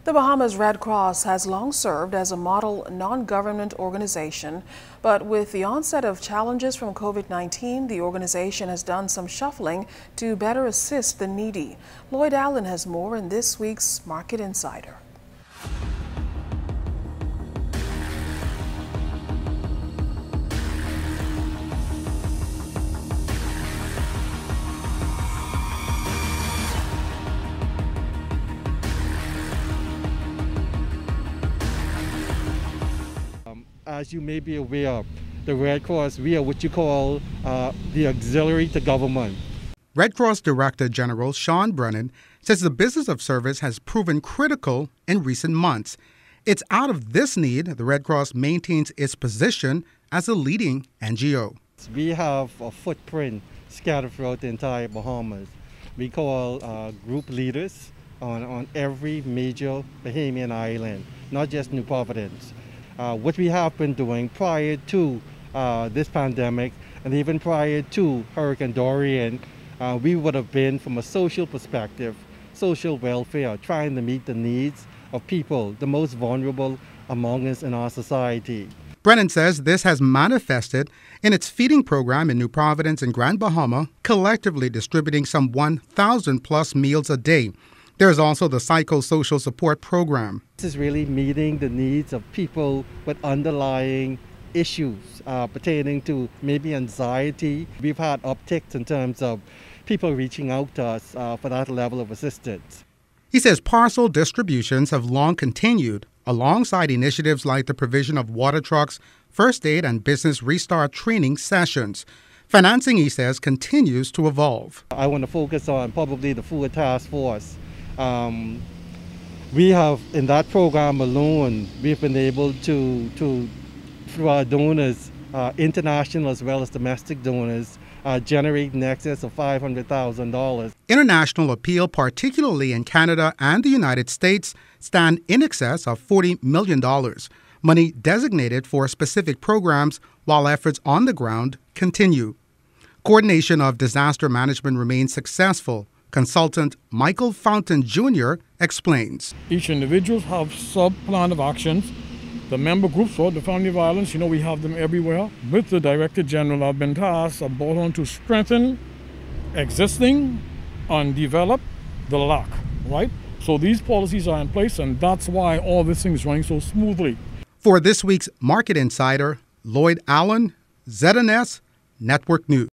The Bahamas Red Cross has long served as a model non-government organization, but with the onset of challenges from COVID-19, the organization has done some shuffling to better assist the needy. Lloyd Allen has more in this week's Market Insider. As you may be aware, the Red Cross, we are what you call the auxiliary to government. Red Cross Director General Sean Brennan says the business of service has proven critical in recent months. It's out of this need the Red Cross maintains its position as a leading NGO. We have a footprint scattered throughout the entire Bahamas. We call group leaders on every major Bahamian island, not just New Providence. What we have been doing prior to this pandemic and even prior to Hurricane Dorian, we would have been, from a social perspective, social welfare, trying to meet the needs of people, the most vulnerable among us in our society. Brennan says this has manifested in its feeding program in New Providence and Grand Bahama, collectively distributing some 1,000 plus meals a day. There is also the psychosocial support program. This is really meeting the needs of people with underlying issues pertaining to maybe anxiety. We've had upticks in terms of people reaching out to us for that level of assistance. He says parcel distributions have long continued alongside initiatives like the provision of water trucks, first aid and business restart training sessions. Financing, he says, continues to evolve. I want to focus on probably the food task force. We have, in that program alone, we've been able to through our donors, international as well as domestic donors, generate in excess of $500,000. International appeal, particularly in Canada and the United States, stand in excess of $40 million, money designated for specific programs while efforts on the ground continue. Coordination of disaster management remains successful. Consultant Michael Fountain Jr. explains. Each individual have sub-plan of actions. The member groups for the family violence, we have them everywhere. With the Director General, I've been tasked about to strengthen existing and develop the lack, right? So these policies are in place, and that's why all this thing is running so smoothly. For this week's Market Insider, Lloyd Allen, ZNS Network News.